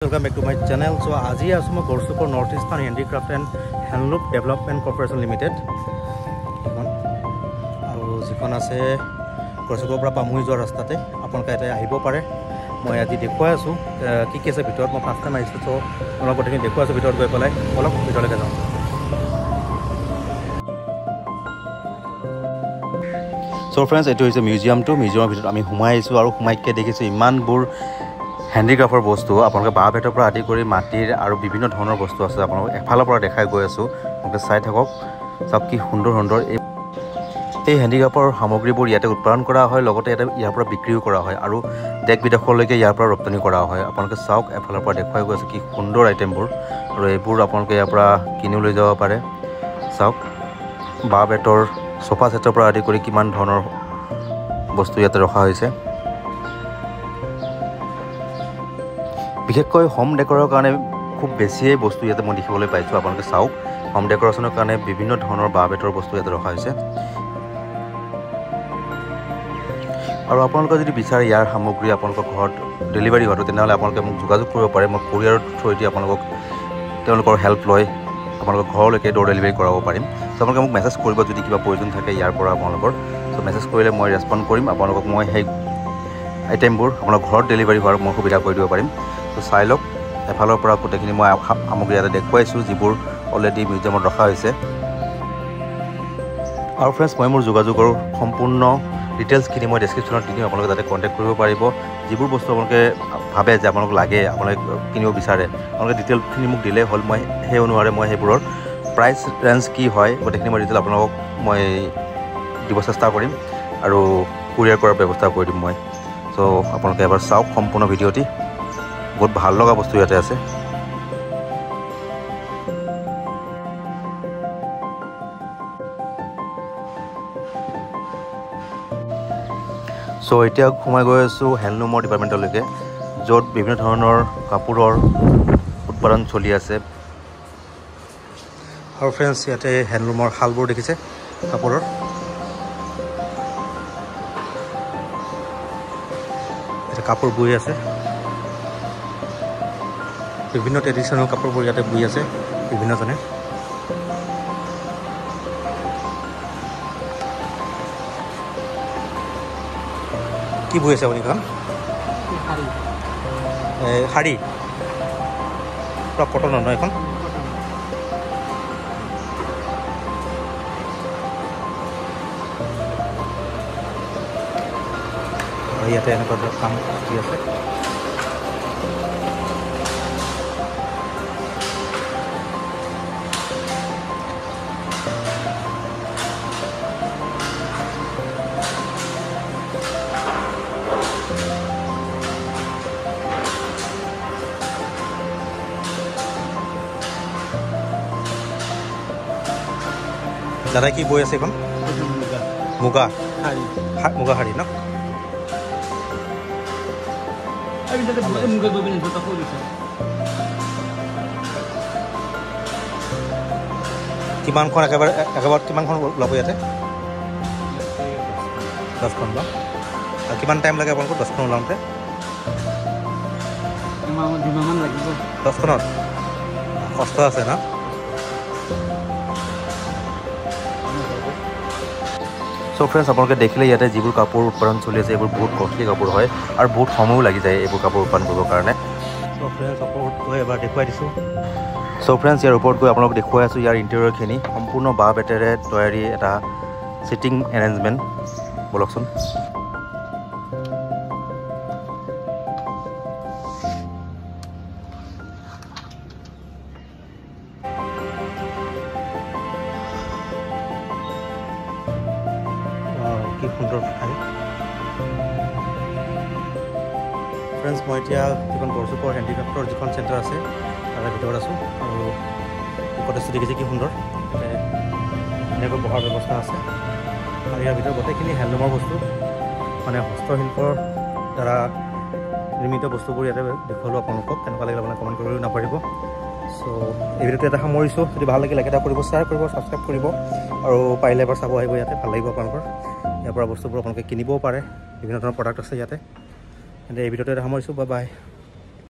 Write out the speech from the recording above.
Welcome back to my channel. So আজি আছো মই গড়চুকৰ north eastern handicraft and handloom development corporation limited এখন আৰু যিখন আছে গড়চুকৰ পৰা পামুহি যোৱা ৰাস্তাতে আপোনালোকে ইয়াতে আহিব পাৰে। মই আজি দেখুৱাই আছোঁ কি কি আছে ভিতৰত। মই ফাৰ্ষ্ট টাইম আহিছোঁ, চ' আপোনালোক গোটেইখিনি দেখুৱাই আছোঁ ভিতৰত গৈ পেলাই। অলপ ভিতৰলৈকে যাওঁ। চ' ফ্ৰেণ্ডছ, এইটো হৈছে মিউজিয়ামটো। মিউজিয়ামৰ ভিতৰত আমি সোমাই আহিছোঁ আৰু সোমাইকৈ দেখিছোঁ ইমানবোৰ হেণ্ডিক্ৰাফ্টৰ বস্তু। আপোনালোকে বাঁহ বেতৰ পৰা আদি কৰি মাটিৰ আৰু বিভিন্ন ধৰণৰ বস্তু আছে। আপোনালোকক এফালৰ পৰা দেখাই গৈ আছোঁ, আপোনালোকে চাই থাকক। চাওক কি সুন্দৰ সুন্দৰ এই হেণ্ডিক্ৰাফ্টৰ সামগ্ৰীবোৰ ইয়াতে উৎপাদন কৰা হয়, লগতে ইয়াৰ পৰা বিক্ৰীও কৰা হয় আৰু দেশ বিদেশলৈকে ইয়াৰ পৰা ৰপ্তানি কৰা হয়। আপোনালোকে চাওক, এফালৰ পৰা দেখুৱাই গৈ আছে কি সুন্দৰ আইটেমবোৰ, আৰু এইবোৰ আপোনালোকে ইয়াৰ পৰা কিনিও লৈ যাব পাৰে। চাওক, বাঁহ বেতৰ চোফা ছেটৰ পৰা আদি কৰি কিমান ধৰণৰ বস্তু ইয়াতে ৰখা হৈছে। বিশেষকৈ হোম ডেকৰৰ কাৰণে খুব বেছিয়ে বস্তু ইয়াতে মই দেখিবলৈ পাইছোঁ। আপোনালোকে চাওক, হোম ডেকৰেশ্যনৰ কাৰণে বিভিন্ন ধৰণৰ বাঁহ বেতৰ বস্তু ইয়াতে ৰখা হৈছে। আৰু আপোনালোকে যদি বিচাৰে ইয়াৰ সামগ্ৰী আপোনালোকৰ ঘৰত ডেলিভাৰী হোৱাটো, তেনেহ'লে আপোনালোকে মোক যোগাযোগ কৰিব পাৰে। মই কোৰিয়াৰৰ থ্ৰুৱেদি আপোনালোকক তেওঁলোকৰ হেল্প লৈ আপোনালোকৰ ঘৰলৈকে ড'ৰ ডেলিভাৰী কৰাব পাৰিম। চ' আপোনালোকে মোক মেছেজ কৰিব যদি কিবা প্ৰয়োজন থাকে ইয়াৰ পৰা আপোনালোকৰ। চ' মেছেজ কৰিলে মই ৰেচপণ্ড কৰিম। আপোনালোকক মই সেই আইটেমবোৰ আপোনাৰ ঘৰত ডেলিভাৰী হোৱাৰ মই সুবিধা কৰি দিব পাৰিম। ত' চাই লওক, এফালৰ পৰা গোটেইখিনি মই সামগ্ৰী ইয়াতে দেখুৱাইছোঁ যিবোৰ অলৰেডি মিউজিয়ামত ৰখা হৈছে। আৰু ফ্ৰেণ্ডছ, মই মোৰ যোগাযোগৰ সম্পূৰ্ণ ডিটেইলছখিনি মই ডেছক্ৰিপশ্যনত দি দিম। আপোনালোকে তাতে কণ্টেক্ট কৰিব পাৰিব। যিবোৰ বস্তু আপোনালোকে ভাবে যে আপোনালোক লাগে, আপোনালোকে কিনিব বিচাৰে, আপোনালোকে ডিটেইলখিনি মোক দিলেই হ'ল। মই সেই অনুসাৰে মই সেইবোৰৰ প্ৰাইচ ৰেঞ্জ কি হয় গোটেইখিনি মই ডিটেইল আপোনালোকক মই দিব চেষ্টা কৰিম আৰু কুৰিয়াৰ কৰাৰ ব্যৱস্থা কৰি দিম মই। চ' আপোনালোকে এবাৰ চাওক সম্পূৰ্ণ ভিডিঅ'টি। বহুত ভাল লগা বস্তু ইয়াতে আছে। চ' এতিয়া সোমাই গৈ আছোঁ হেণ্ডলুমৰ ডিপাৰ্টমেণ্টলৈকে, য'ত বিভিন্ন ধৰণৰ কাপোৰৰ উৎপাদন চলি আছে। আৰু ফ্ৰেণ্ডছ, ইয়াতে হেণ্ডলুমৰ শালবোৰ দেখিছে কাপোৰৰ। ইয়াতে কাপোৰ বৈ আছে, বিভিন্ন ট্ৰেডিশ্যনেল কাপোৰবোৰ ইয়াতে বৈ আছে বিভিন্নজনে। কি বৈ আছে আপুনি? এখন শাৰী পুৰা কটনৰ নহয় এখন? ইয়াতে এনেকুৱা কাম কৰি আছে। দাদা কি বৈ আছে এখন? মুগা মুগা শাড়ী ন? কিমানখন একেবাৰে কিমানখন ওলাব ইয়াতে? 10খন ন? আৰু কিমান টাইম লাগে আপোনালোকৰ 10খন ওলাওঁতে? 10খনত কষ্ট আছে ন? চ' ফ্ৰেণ্ডছ, আপোনালোকে দেখিলে ইয়াতে যিবোৰ কাপোৰ উৎপাদন চলি আছে এইবোৰ বহুত কষ্টলি কাপোৰ হয় আৰু বহুত সময়ো লাগি যায় এইবোৰ কাপোৰ উৎপাদন কৰিবৰ কাৰণে। চ' ফ্ৰেণ্ডছ, ওপৰত গৈ এবাৰ দেখুৱাই দিছোঁ। চ' ফ্ৰেণ্ডছ, ইয়াৰ ওপৰত গৈ আপোনালোকক দেখুৱাই আছোঁ ইয়াৰ ইণ্টেৰিয়ৰখিনি। সম্পূৰ্ণ বাঁহ বেতেৰে তৈয়াৰী এটা ছিটিং এৰেঞ্জমেণ্ট। বলকচোন। কি সুন্দৰ ঠাই। ফ্ৰেণ্ডছ, মই এতিয়া যিখন গড়চুকৰ হেণ্ডিক্ৰাফ্টৰ যিখন চেণ্টাৰ আছে তাৰ ভিতৰত আছোঁ আৰু কটেজটো দেখিছে কি সুন্দৰ। এনেকৈ বহাৰ ব্যৱস্থা আছে আৰু ইয়াৰ ভিতৰত গোটেইখিনি হেণ্ডলুমৰ বস্তু, মানে হস্তশিল্পৰ দ্বাৰা নিৰ্মিত বস্তুবোৰ ইয়াতে দেখুৱালোঁ আপোনালোকক। কেনেকুৱা লাগিলে আপোনালোকে কমেণ্ট কৰিবলৈ নাপাহৰিব। চ' এই ভিডিঅ'টো এটা সামৰিছোঁ। যদি ভাল লাগিলে লাইক এটা কৰিব, শ্বেয়াৰ কৰিব, ছাবস্ক্ৰাইব কৰিব আৰু পাৰিলে এবাৰ চাব আহিব ইয়াতে। ভাল লাগিব আপোনালোকৰ। ইয়াৰ পৰা বস্তুবোৰ আপোনালোকে কিনিবও পাৰে। বিভিন্ন ধৰণৰ প্ৰডাক্ট আছে ইয়াতে। এই ভিডিঅ'টো এটা সামৰিছোঁ। Bye bye.